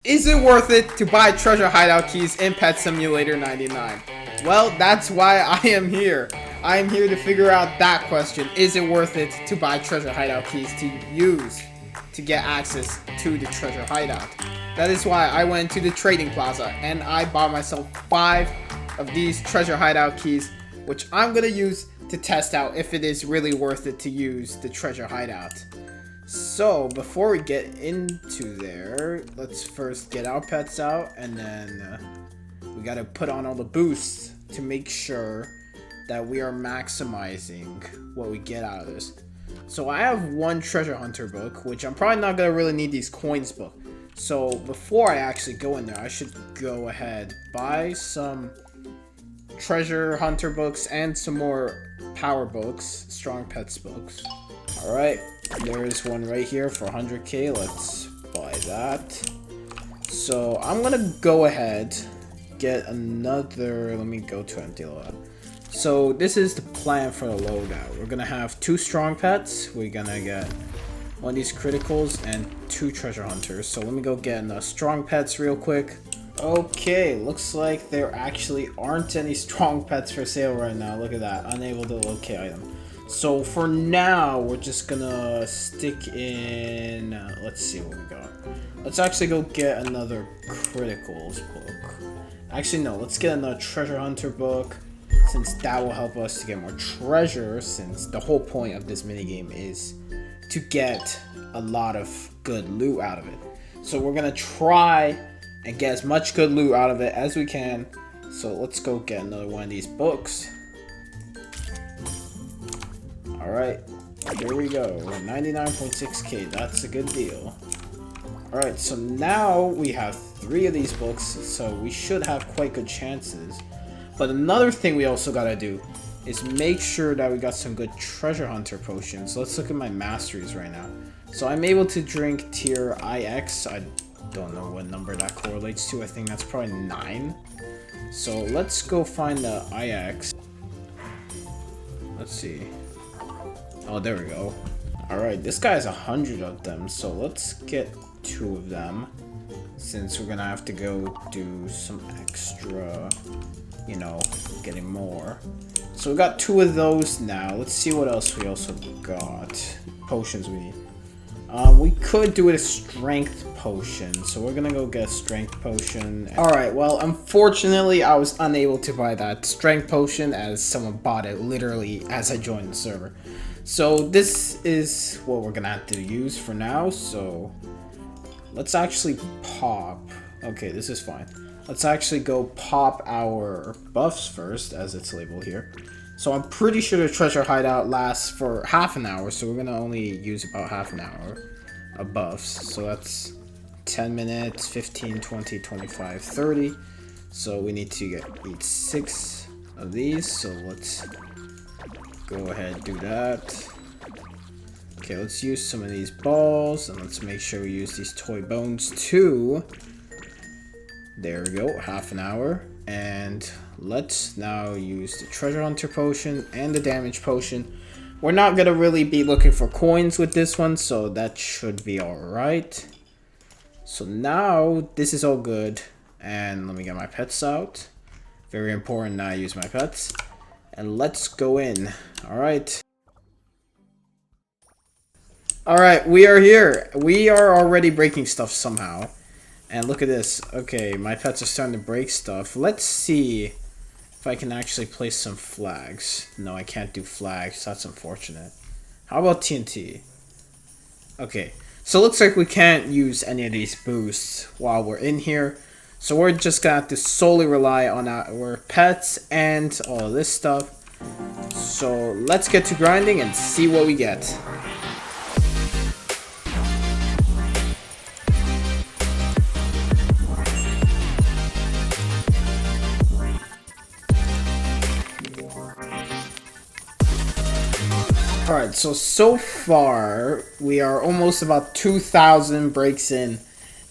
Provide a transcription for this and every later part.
Is it worth it to buy treasure hideout keys in Pet Simulator 99? Well, that's why I am here. I am here to figure out that question. Is it worth it to buy treasure hideout keys to use to get access to the treasure hideout? That is why I went to the trading plaza and I bought myself 5 of these treasure hideout keys, which I'm gonna use to test out if it is really worth it to use the treasure hideout. So, before we get into there, let's first get our pets out, and then we gotta put on all the boosts to make sure that we are maximizing what we get out of this. So I have one treasure hunter book, which I'm probably not gonna really need these coins book. So before I actually go in there, I should go ahead, buy some treasure hunter books and some more power books, strong pets books. Alright, there's one right here for 100k. Let's buy that. So I'm gonna go ahead, get another, let me go to empty loadout. So this is the plan for the loadout. We're gonna have 2 strong pets. We're gonna get one of these criticals and 2 treasure hunters. So let me go get the strong pets real quick. Okay, looks like there actually aren't any strong pets for sale right now. Look at that, unable to locate item. So for now, we're just gonna stick in, let's see what we got. Let's actually go get another criticals book. Actually, no, let's get another treasure hunter book, since that will help us to get more treasure, since the whole point of this minigame is to get a lot of good loot out of it. So we're gonna try and get as much good loot out of it as we can. So let's go get another one of these books. Alright, here we go. 99.6k, that's a good deal. Alright, so now we have 3 of these books, so we should have quite good chances. But another thing we also gotta do is make sure that we got some good treasure hunter potions. Let's look at my masteries right now. So I'm able to drink tier IX. I don't know what number that correlates to. I think that's probably 9. So let's go find the IX. Let's see. Oh, there we go. Alright, this guy has 100 of them, so let's get 2 of them, since we're gonna have to go do some extra, you know, getting more. So we got 2 of those now. Let's see what else we also got. Potions we need. We could do a strength potion, so we're gonna go get a strength potion. Alright, well, unfortunately, I was unable to buy that strength potion as someone bought it literally as I joined the server. So this is what we're gonna have to use for now, so let's actually pop. Okay, this is fine. Let's actually go pop our buffs first, as it's labeled here. So I'm pretty sure the treasure hideout lasts for half an hour, so we're gonna only use about half an hour of buffs. So that's 10 minutes, 15, 20, 25, 30. So we need to eat 6 of these, so let's go ahead and do that. Okay, let's use some of these balls, and let's make sure we use these toy bones too. There we go, half an hour. And let's now use the treasure hunter potion and the damage potion. We're not gonna really be looking for coins with this one, so that should be alright. So now this is all good, and let me get my pets out. Very important that I use my pets. And let's go in. Alright. Alright, we are here. We are already breaking stuff somehow. And look at this. Okay, my pets are starting to break stuff. Let's see if I can actually place some flags. No, I can't do flags. That's unfortunate. How about TNT? Okay, so it looks like we can't use any of these boosts while we're in here. So we're just gonna have to solely rely on our pets and all of this stuff. So let's get to grinding and see what we get. Alright, so far we are almost about 2,000 breaks in,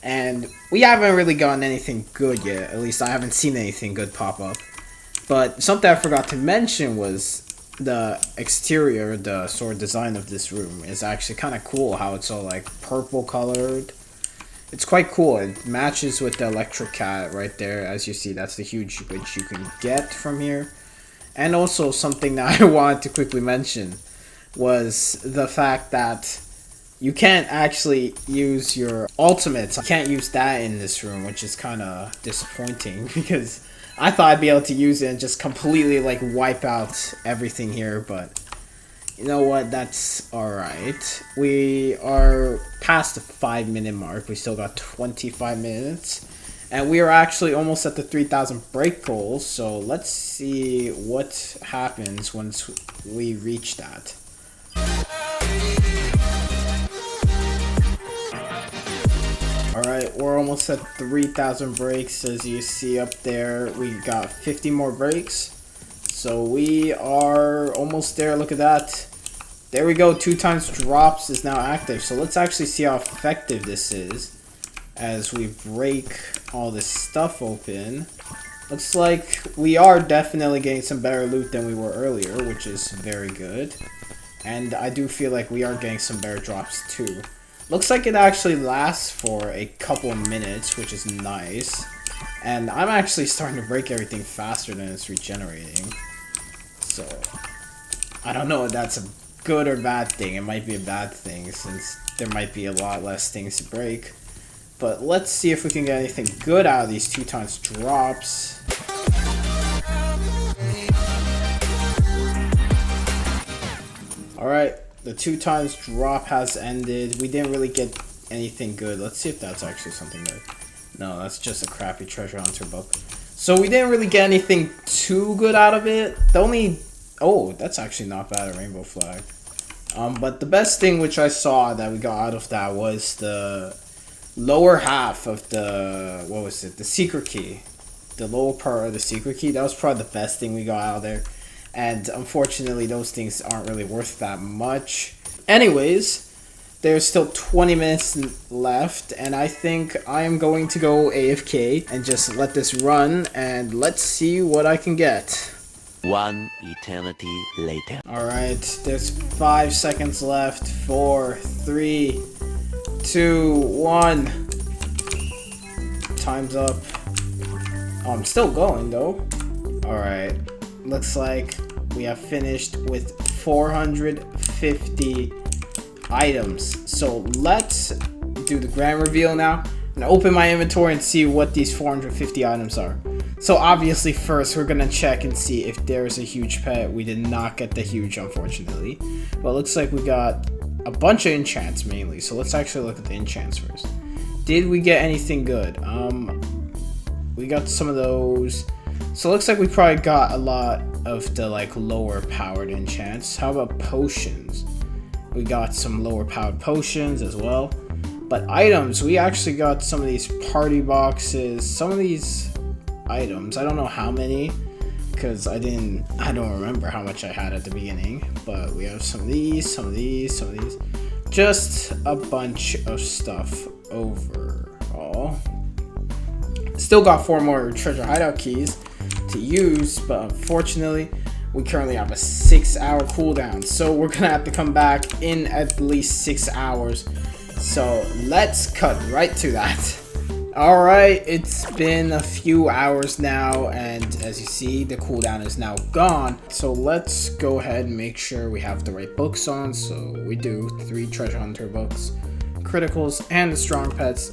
and we haven't really gotten anything good yet. At least I haven't seen anything good pop up. But something I forgot to mention was the exterior, the sort of design of this room is actually kind of cool. How it's all like purple colored It's quite cool. It matches with the electric cat right there. As you see, that's the huge which you can get from here. And also something that I wanted to quickly mention was the fact that you can't actually use your ultimates. You can't use that in this room, which is kind of disappointing because I thought I'd be able to use it and just completely like wipe out everything here, but you know what, that's alright. We are past the 5-minute mark. We still got 25 minutes. And we are actually almost at the 3,000 break goal. So let's see what happens once we reach that. Alright, we're almost at 3,000 breaks. As you see up there, we got 50 more breaks. So we are almost there. Look at that. There we go. 2 times drops is now active. So let's actually see how effective this is as we break all this stuff open. Looks like we are definitely getting some better loot than we were earlier, which is very good. And I do feel like we are getting some better drops too. Looks like it actually lasts for a couple of minutes, which is nice. And I'm actually starting to break everything faster than it's regenerating. So, I don't know if that's a good or bad thing. It might be a bad thing since there might be a lot less things to break. But let's see if we can get anything good out of these 2 times drops. Alright, the 2 times drop has ended. We didn't really get anything good. Let's see if that's actually something good. No, that's just a crappy treasure hunter book. So we didn't really get anything too good out of it. The only... Oh, that's actually not bad, a rainbow flag. But the best thing which I saw that we got out of that was the lower half of the... What was it? The secret key. The lower part of the secret key. That was probably the best thing we got out of there. And unfortunately, those things aren't really worth that much. Anyways, there's still 20 minutes left, and I think I am going to go AFK and just let this run, and let's see what I can get. 1 eternity later. Alright, there's 5 seconds left. 4, 3, 2, 1. Time's up. Oh, I'm still going though. Alright. Looks like we have finished with 450 items. So let's do the grand reveal now and open my inventory and see what these 450 items are. So obviously first we're gonna check and see if there's a huge pet. We did not get the huge, unfortunately, but it looks like we got a bunch of enchants mainly. So let's actually look at the enchants first. Did we get anything good? We got some of those. So it looks like we probably got a lot of the like lower powered enchants. How about potions? We got some lower powered potions as well. But items, we actually got some of these party boxes, some of these items. I don't know how many because I don't remember how much I had at the beginning, but we have some of these, some of these, some of these. Just a bunch of stuff overall. Still got 4 more treasure hideout keys to use, but unfortunately we currently have a 6-hour cooldown, so we're gonna have to come back in at least 6 hours. So let's cut right to that. Alright, it's been a few hours now, and as you see, the cooldown is now gone. So let's go ahead and make sure we have the right books on. So we do 3 treasure hunter books, criticals, and the strong pets.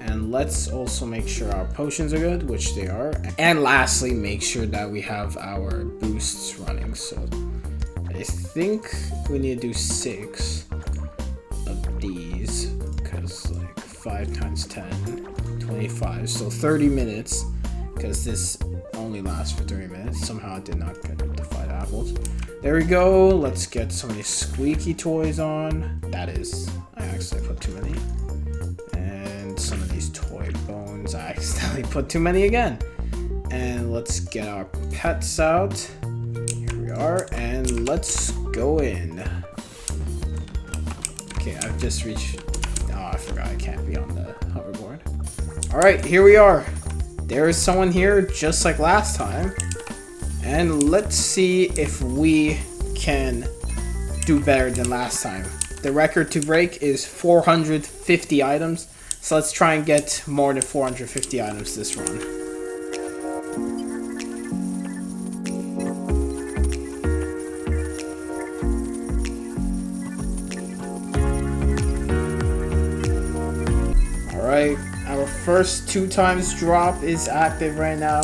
And let's also make sure our potions are good, which they are. And lastly, make sure that we have our boosts running. So I think we need to do 6 of these, because like 5 times 10, 25. So 30 minutes, because this only lasts for 30 minutes. Somehow I did not get the 5 apples. There we go. Let's get some of these squeaky toys on. That is, I actually put too many. Some of these toy bones, I accidentally put too many again. And let's get our pets out. Here we are, and let's go in. Okay, I've just reached... Oh, I forgot I can't be on the hoverboard. Alright, here we are. There is someone here just like last time. And let's see if we can do better than last time. The record to break is 450 items. So let's try and get more than 450 items this run. Alright, our first 2 times drop is active right now.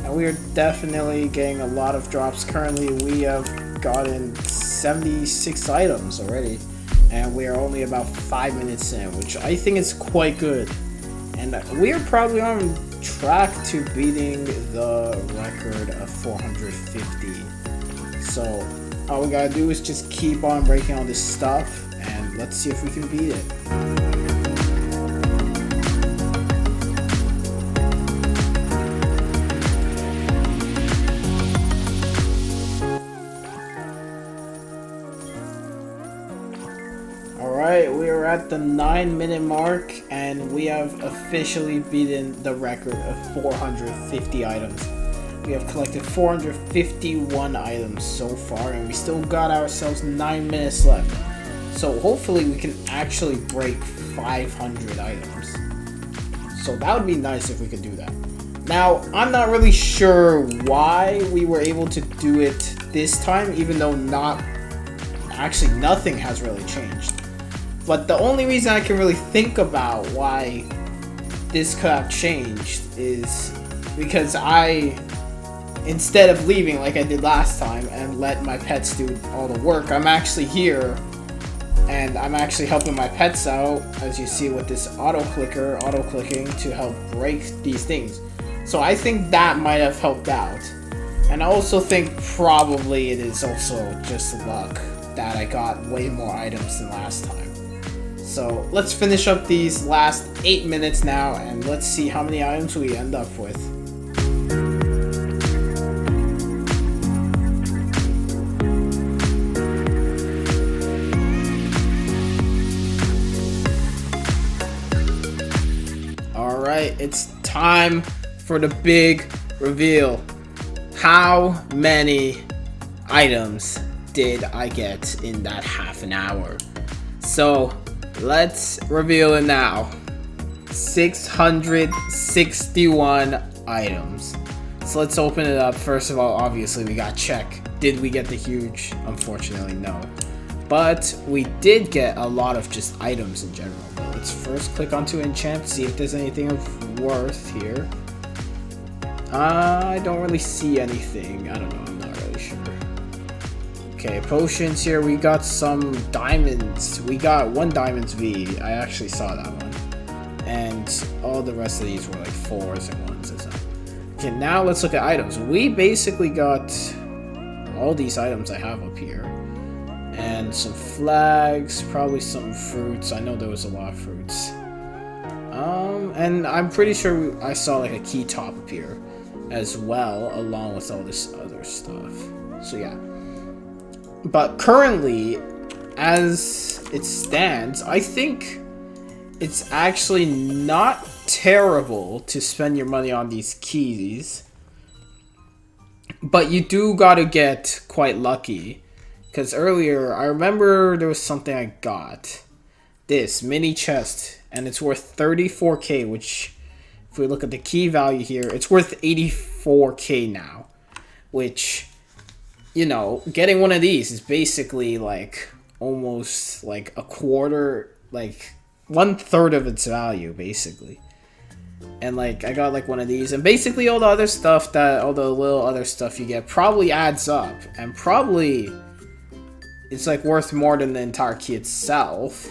And we are definitely getting a lot of drops. Currently, we have gotten 76 items already. And we are only about 5 minutes in, which I think is quite good. And we are probably on track to beating the record of 450. So all we gotta do is just keep on breaking all this stuff, and let's see if we can beat it. Alright, we are at the 9-minute mark, and we have officially beaten the record of 450 items. We have collected 451 items so far, and we still got ourselves 9 minutes left. So hopefully we can actually break 500 items. So that would be nice if we could do that. Now, I'm not really sure why we were able to do it this time, even though nothing has really changed. But the only reason I can really think about why this could have changed is because instead of leaving like I did last time and let my pets do all the work, I'm actually here and I'm actually helping my pets out, as you see with this auto-clicking to help break these things. So I think that might have helped out. And I also think probably it is also just luck that I got way more items than last time. So let's finish up these last 8 minutes now, and let's see how many items we end up with. Alright, it's time for the big reveal. How many items did I get in that half an hour? So let's reveal it now. 661 items. So let's open it up. First of all, obviously we got check. Did we get the huge? Unfortunately, no. But we did get a lot of just items in general. But let's first click onto enchant, see if there's anything of worth here. I don't really see anything. I don't know, I'm not really sure. Okay, potions here. We got some diamonds. We got 1 diamonds V. I actually saw that one. And all the rest of these were like 4s and 1s and stuff. Okay, now let's look at items. We basically got all these items I have up here. And some flags, probably some fruits. I know there was a lot of fruits. And I'm pretty sure I saw like a key top up here as well, along with all this other stuff. So yeah. But currently, as it stands, I think it's actually not terrible to spend your money on these keys. But you do gotta get quite lucky. Because earlier, I remember there was something I got. This mini chest, and it's worth 34k, which, if we look at the key value here, it's worth 84k now. Which, you know, getting one of these is basically like almost like a quarter, like 1/3 of its value, basically. And like I got like one of these, and basically all the other stuff all the little other stuff you get probably adds up, and probably it's like worth more than the entire key itself.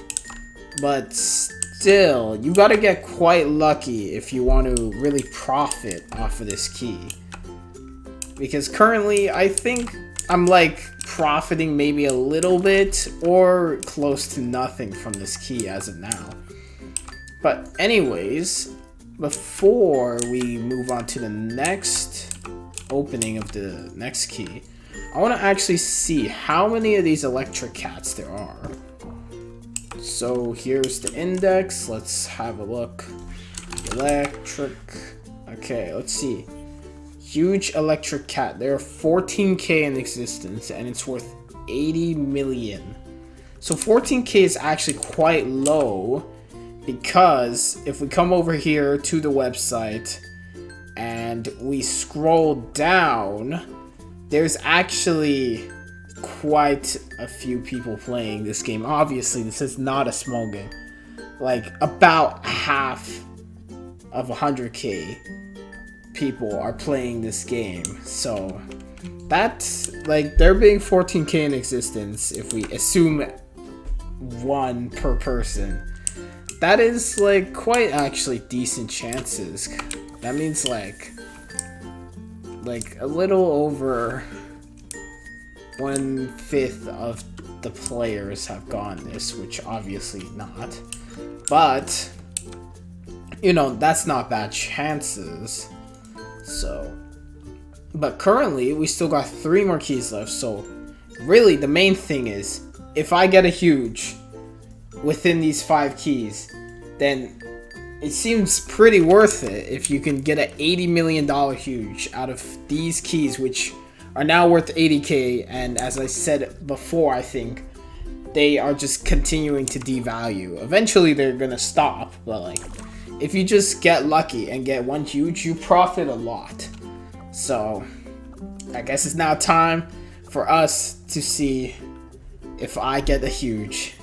But still, you gotta get quite lucky if you want to really profit off of this key. Because currently, I think I'm like profiting maybe a little bit or close to nothing from this key as of now. But anyways, before we move on to the next opening of the next key, I want to actually see how many of these electric cats there are. So here's the index. Let's have a look. Electric. Okay, let's see. Huge electric cat. There are 14k in existence, and it's worth 80 million. So 14k is actually quite low, Because if we come over here to the website and we scroll down, there's actually quite a few people playing this game. Obviously, this is not a small game. Like, about half of 100k people are playing this game. So, that's, like, there being 14k in existence, if we assume 1 per person, that is, like, quite actually decent chances. That means, like a little over 1/5 of the players have gone this, which obviously not. But, you know, that's not bad chances. So, but currently, we still got 3 more keys left. So, really, the main thing is, if I get a huge within these 5 keys, then it seems pretty worth it if you can get an $80 million huge out of these keys, which are now worth 80k, and as I said before, I think they are just continuing to devalue. Eventually they're gonna stop, but like, if you just get lucky and get 1 huge, you profit a lot. So I guess it's now time for us to see if I get a huge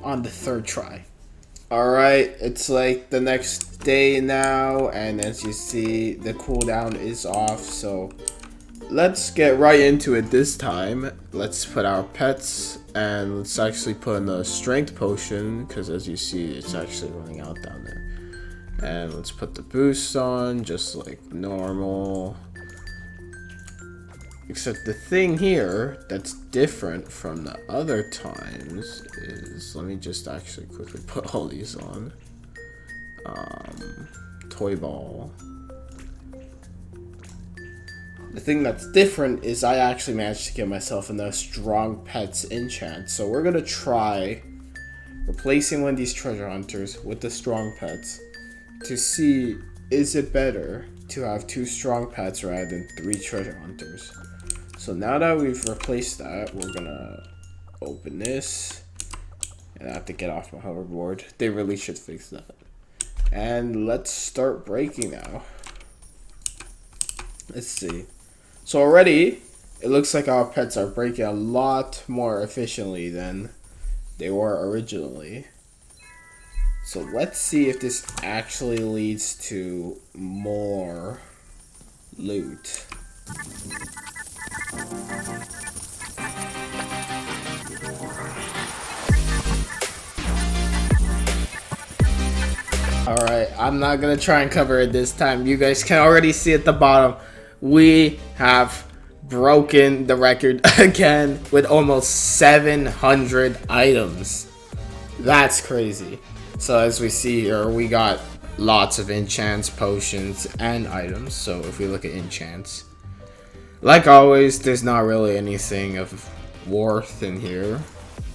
on the 3rd try. Alright, it's like the next day now, and as you see, the cooldown is off, so let's get right into it this time. Let's put our pets, and let's actually put in a strength potion, because as you see, it's actually running out down there. And let's put the boost on, just like normal. Except the thing here that's different from the other times is, let me just actually quickly put all these on. Toy ball. The thing that's different is I actually managed to get myself enough strong pets enchant. So we're gonna try replacing one of these treasure hunters with the strong pets to see, is it better to have 2 strong pets rather than 3 treasure hunters. So now that we've replaced that, we're gonna open this, and I have to get off my hoverboard. They really should fix that. And let's start breaking now. Let's see. So already, it looks like our pets are breaking a lot more efficiently than they were originally. So let's see if this actually leads to more loot. Alright, I'm not gonna try and cover it this time. You guys can already see at the bottom, we have broken the record again with almost 700 items. That's crazy. So as we see here, we got lots of enchants, potions, and items. So if we look at enchants, like always, there's not really anything of worth in here.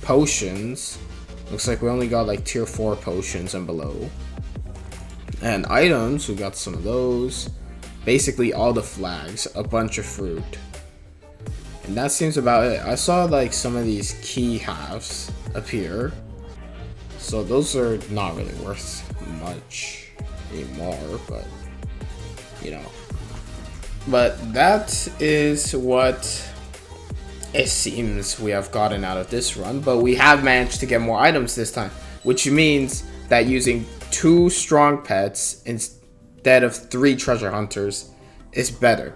Potions, looks like we only got like tier 4 potions and below. And items, we got some of those. Basically all the flags, a bunch of fruit. And that seems about it. I saw like some of these key halves appear. So those are not really worth much anymore, but you know. But that is what it seems we have gotten out of this run. But we have managed to get more items this time, which means that using 2 strong pets instead of 3 treasure hunters is better.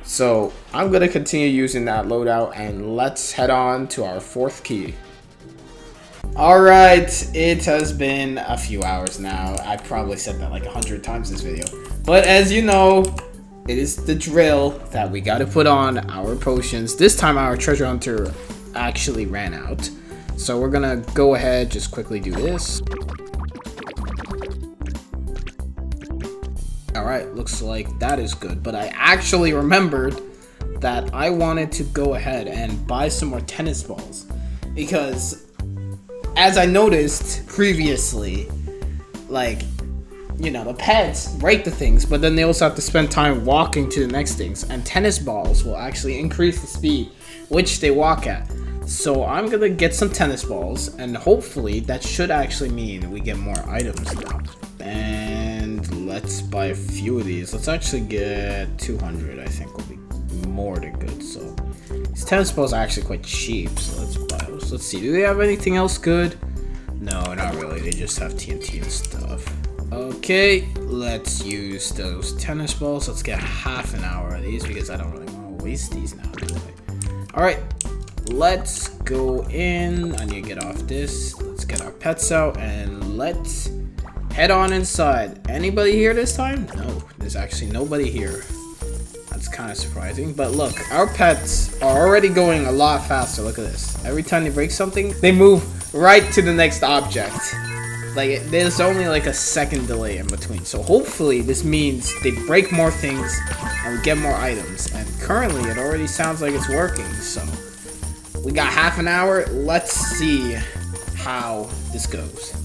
So I'm going to continue using that loadout, and let's head on to our 4th key. Alright, it has been a few hours now. I probably said that like 100 times this video. But as you know, it is the drill that we got to put on our potions. This time our treasure hunter actually ran out. So we're going to go ahead, just quickly do this. Alright, looks like that is good. But I actually remembered that I wanted to go ahead and buy some more tennis balls. Because as I noticed previously, like, you know, the pets break the things, but then they also have to spend time walking to the next things. And tennis balls will actually increase the speed which they walk at. So I'm gonna get some tennis balls, and hopefully that should actually mean we get more items now. And let's buy a few of these. Let's actually get 200, I think will be more than good. So these tennis balls are actually quite cheap, so let's buy those. Let's see, do they have anything else good? No, not really, they just have TNT and stuff. Okay, let's use those tennis balls. Let's get half an hour of these because I don't really want to waste these now anyway. Alright, let's go in. I need to get off this. Let's get our pets out and let's head on inside. Anybody here this time? No, there's actually nobody here. That's kind of surprising. But look, our pets are already going a lot faster. Look at this. Every time they break something, they move right to the next object. Like, there's only like a second delay in between. So hopefully this means they break more things and we get more items. And currently it already sounds like it's working. So we got half an hour. Let's see how this goes.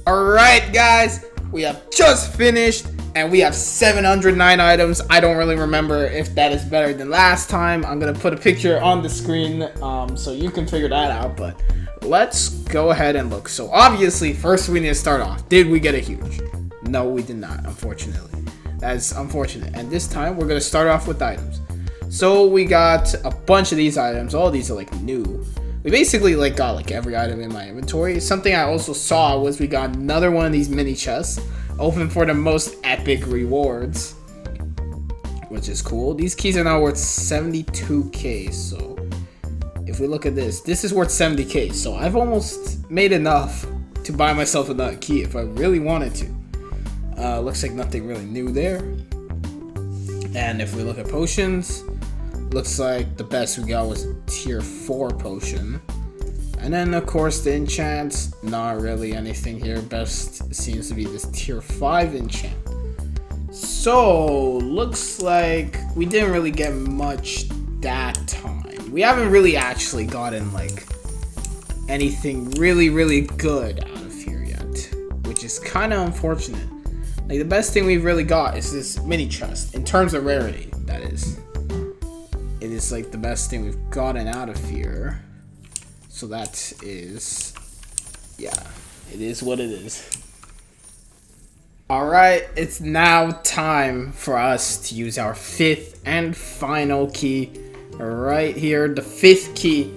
Alright guys, we have just finished and we have 709 items. I don't really remember if that is better than last time. I'm gonna put a picture on the screen so you can figure that out, but let's go ahead and look. So obviously first we need to start off. Did we get a huge? No, we did not, unfortunately. That's unfortunate. And this time we're gonna start off with items. So we got a bunch of these items. All these are like new. We basically like got like every item in my inventory. Something I also saw was we got another one of these mini chests open for the most epic rewards, which is cool. These keys are now worth 72k. So if we look at this, this is worth 70k. So I've almost made enough to buy myself another key if I really wanted to. Looks like nothing really new there. And if we look at potions, looks like the best we got was a tier 4 potion. And then of course the enchants, not really anything here. Best seems to be this tier 5 enchant. So looks like we didn't really get much that time. We haven't really actually gotten like anything really good out of here yet, which is kind of unfortunate. Like the best thing we've really got is this mini chest in terms of rarity, that is. It is like the best thing we've gotten out of here. So that is, yeah, it is what it is. Alright, it's now time for us to use our 5th and final key right here. The 5th key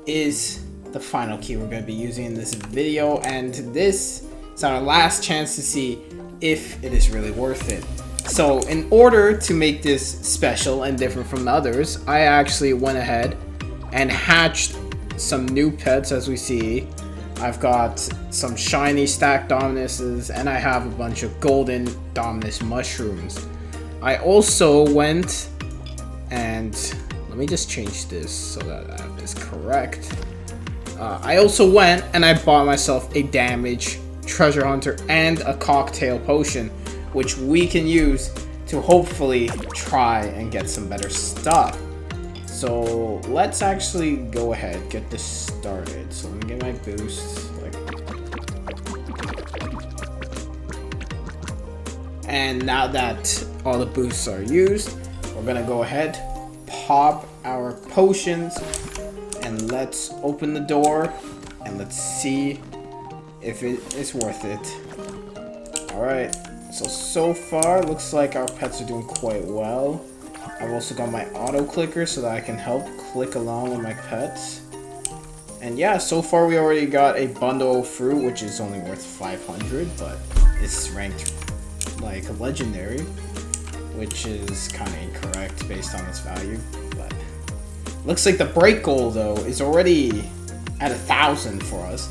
is the final key we're going to be using in this video, and this is our last chance to see if it is really worth it. So in order to make this special and different from the others, I actually went ahead and hatched some new pets. As we see, I've got some shiny stacked Dominuses and I have a bunch of golden Dominus mushrooms. I also went and, let me just change this so that I have this correct. I also went and I bought myself a damage treasure hunter and a cocktail potion, which we can use to hopefully try and get some better stuff. So let's actually go ahead, get this started. So let me get my boost. And now that all the boosts are used, we're gonna go ahead, pop our potions, and let's open the door and let's see if it is worth it. Alright. So far, looks like our pets are doing quite well. I've also got my auto clicker so that I can help click along with my pets. And yeah, so far we already got a bundle of fruit, which is only worth 500, but it's ranked like a legendary, which is kind of incorrect based on its value. But looks like the break goal though is already at 1,000 for us,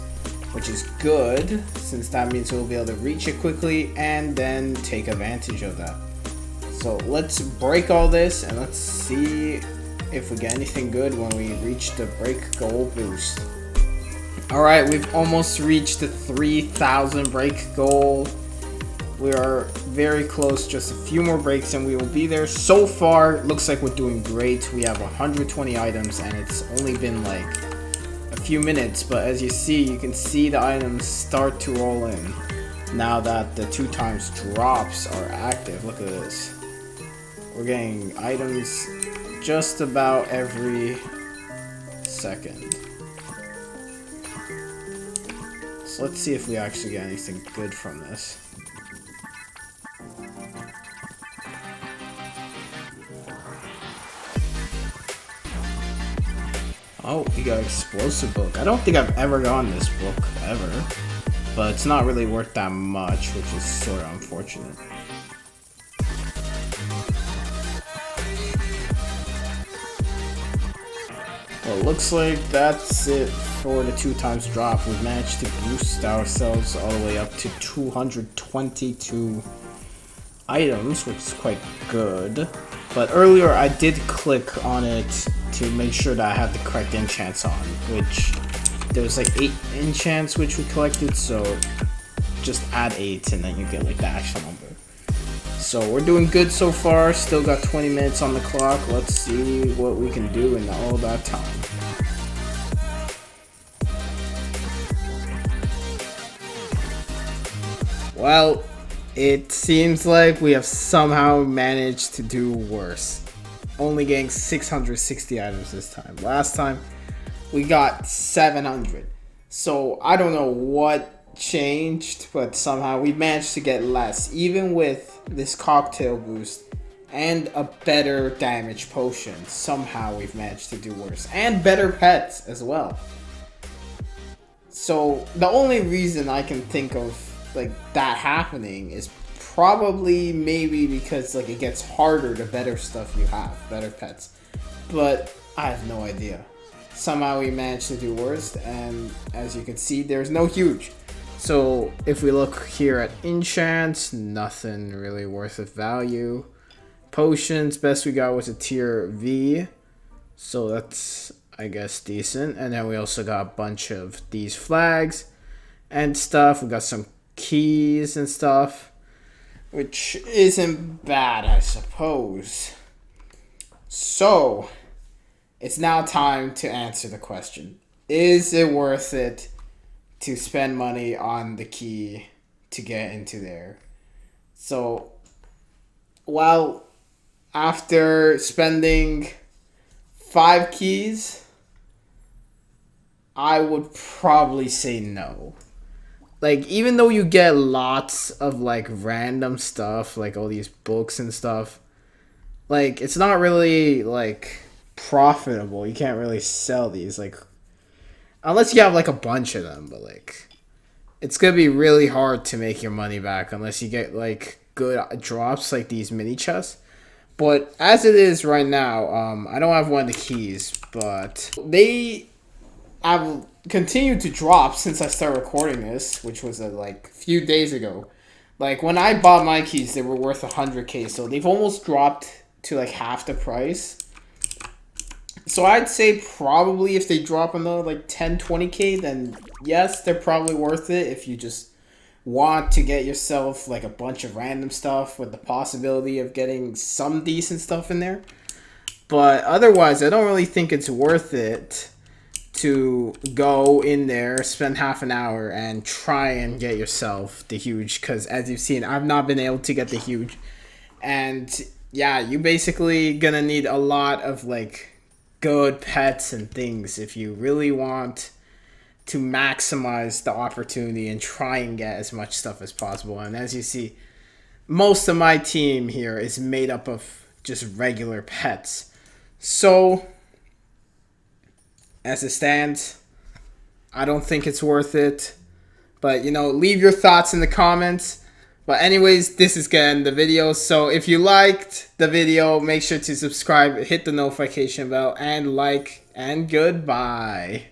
which is good, since that means we'll be able to reach it quickly and then take advantage of that. So let's break all this and let's see if we get anything good when we reach the break goal boost. Alright, we've almost reached the 3,000 break goal. We are very close, just a few more breaks and we will be there. So far, looks like we're doing great. We have 120 items and it's only been like a few minutes, but as you see, you can see the items start to roll in now that the 2x drops are active. Look at this. We're getting items just about every second. So let's see if we actually get anything good from this. Oh, we got explosive book. I don't think I've ever gotten this book, ever. But it's not really worth that much, which is sort of unfortunate. Well, it looks like that's it for the 2x drop. We've managed to boost ourselves all the way up to 222 items, which is quite good. But earlier I did click on it to make sure that I had the correct enchants on, which there was like 8 enchants which we collected, so just add 8 and then you get like the actual number. So we're doing good so far, still got 20 minutes on the clock. Let's see what we can do in all that time. Well, it seems like we have somehow managed to do worse. Only getting 660 items this time. Last time we got 700. So I don't know what changed, but somehow we managed to get less, even with this cocktail boost and a better damage potion. Somehow we've managed to do worse, and better pets as well. So the only reason I can think of like that happening is probably maybe because like it gets harder the better stuff you have, better pets. But I have no idea. Somehow we managed to do worse, and as you can see, there's no huge. So if we look here at enchants, nothing really worth of value. Potions, best we got was a tier V, so that's, I guess, decent. And then we also got a bunch of these flags and stuff. We got some keys and stuff, which isn't bad, I suppose. So it's now time to answer the question. Is it worth it to spend money on the key to get into there? So, well, after spending 5 keys, I would probably say no. Like, even though you get lots of, like, random stuff, like all these books and stuff, like, it's not really, like, profitable. You can't really sell these, like, unless you have, like, a bunch of them, but, like, it's gonna be really hard to make your money back unless you get, like, good drops, like these mini chests. But as it is right now, I don't have one of the keys, but they have continued to drop since I started recording this, which was like a few days ago. Like when I bought my keys, they were worth 100k, so they've almost dropped to like half the price. So I'd say probably if they drop another like 10-20k, then yes, they're probably worth it if you just want to get yourself like a bunch of random stuff with the possibility of getting some decent stuff in there. But otherwise, I don't really think it's worth it to go in there, spend half an hour, and try and get yourself the huge. Because as you've seen, I've not been able to get the huge. And yeah, you basically gonna need a lot of like good pets and things if you really want to maximize the opportunity and try and get as much stuff as possible. And as you see, most of my team here is made up of just regular pets. So as it stands, I don't think it's worth it. But, you know, leave your thoughts in the comments. But anyways, this is gonna end the video. So if you liked the video, make sure to subscribe, hit the notification bell, and like, and goodbye.